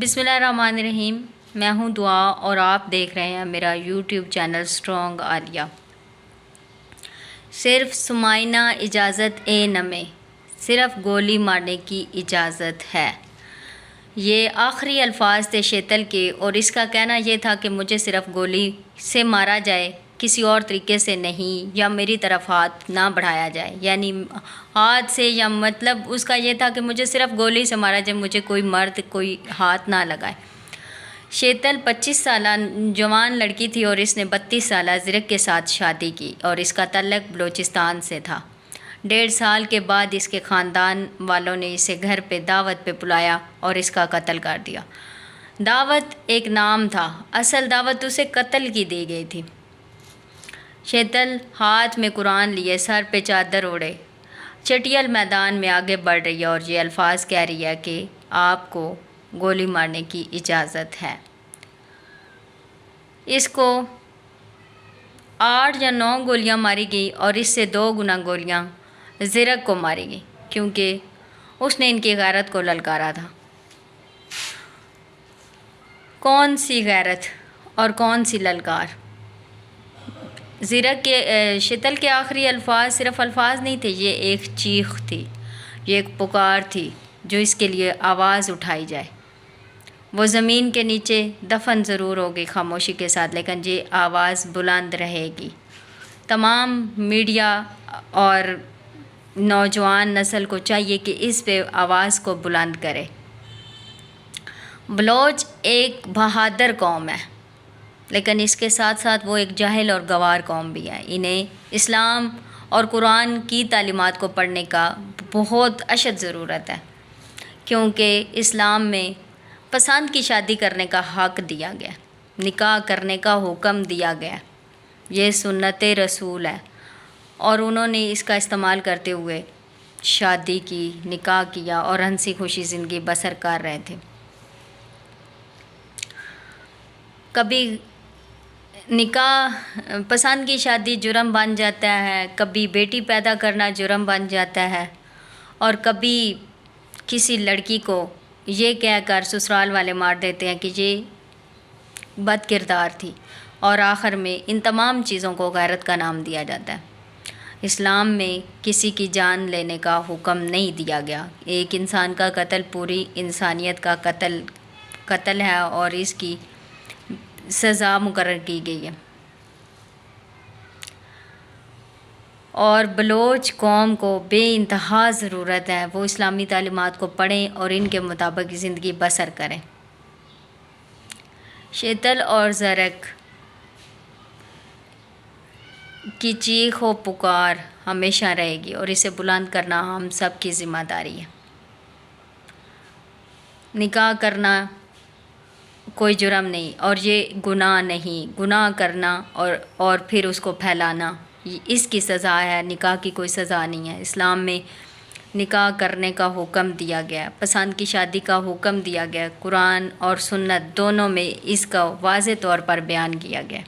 بسم اللہ الرحمن الرحیم۔ میں ہوں دعا اور آپ دیکھ رہے ہیں میرا یوٹیوب چینل اسٹرانگ عالیہ۔ صرف سمائنہ اجازت اے نمے، صرف گولی مارنے کی اجازت ہے۔ یہ آخری الفاظ تھے شیتل کے، اور اس کا کہنا یہ تھا کہ مجھے صرف گولی سے مارا جائے، کسی اور طریقے سے نہیں، یا میری طرف ہاتھ نہ بڑھایا جائے، یعنی ہاتھ سے، یا مطلب اس کا یہ تھا کہ مجھے صرف گولی سے مارا جائے، مجھے کوئی مرد کوئی ہاتھ نہ لگائے۔ شیتل 25 سالہ جوان لڑکی تھی اور اس نے 32 سالہ زرک کے ساتھ شادی کی، اور اس کا تعلق بلوچستان سے تھا۔ 1.5 سال کے بعد اس کے خاندان والوں نے اسے گھر پہ دعوت پہ بلایا اور اس کا قتل کر دیا۔ دعوت ایک نام تھا، اصل دعوت اسے قتل کی دی گئی تھی۔ شیتل ہاتھ میں قرآن لیے، سر پہ چادر اوڑھے، چٹیل میدان میں آگے بڑھ رہی ہے اور یہ الفاظ کہہ رہی ہے کہ آپ کو گولی مارنے کی اجازت ہے۔ اس کو 8 یا 9 گولیاں ماری گئی، اور اس سے 2 گنا گولیاں زرک کو ماری گئی، کیونکہ اس نے ان کی غیرت کو للکارا تھا۔ کون سی غیرت اور کون سی للکار؟ زرک کے شیتل کے آخری الفاظ صرف الفاظ نہیں تھے، یہ ایک چیخ تھی، یہ ایک پکار تھی جو اس کے لیے آواز اٹھائی جائے۔ وہ زمین کے نیچے دفن ضرور ہوگی خاموشی کے ساتھ، لیکن یہ آواز بلند رہے گی۔ تمام میڈیا اور نوجوان نسل کو چاہیے کہ اس پہ آواز کو بلند کرے۔ بلوچ ایک بہادر قوم ہے، لیکن اس کے ساتھ ساتھ وہ ایک جاہل اور گوار قوم بھی ہے۔ انہیں اسلام اور قرآن کی تعلیمات کو پڑھنے کا بہت اشد ضرورت ہے، کیونکہ اسلام میں پسند کی شادی کرنے کا حق دیا گیا، نکاح کرنے کا حکم دیا گیا، یہ سنت رسول ہے، اور انہوں نے اس کا استعمال کرتے ہوئے شادی کی، نکاح کیا اور ہنسی خوشی زندگی بسر کر رہے تھے۔ کبھی نکاح پسند کی شادی جرم بن جاتا ہے، کبھی بیٹی پیدا کرنا جرم بن جاتا ہے، اور کبھی کسی لڑکی کو یہ کہہ کر سسرال والے مار دیتے ہیں کہ یہ بد کردار تھی، اور آخر میں ان تمام چیزوں کو غیرت کا نام دیا جاتا ہے۔ اسلام میں کسی کی جان لینے کا حکم نہیں دیا گیا۔ ایک انسان کا قتل پوری انسانیت کا قتل ہے، اور اس کی سزا مقرر کی گئی ہے۔ اور بلوچ قوم کو بے انتہا ضرورت ہے وہ اسلامی تعلیمات کو پڑھیں اور ان کے مطابق زندگی بسر کریں۔ شیتل اور زرک کی چیخ و پکار ہمیشہ رہے گی، اور اسے بلند کرنا ہم سب کی ذمہ داری ہے۔ نکاح کرنا کوئی جرم نہیں، اور یہ گناہ نہیں، گناہ کرنا اور پھر اس کو پھیلانا اس کی سزا ہے، نکاح کی کوئی سزا نہیں ہے۔ اسلام میں نکاح کرنے کا حکم دیا گیا، پسند کی شادی کا حکم دیا گیا، قرآن اور سنت دونوں میں اس کا واضح طور پر بیان کیا گیا۔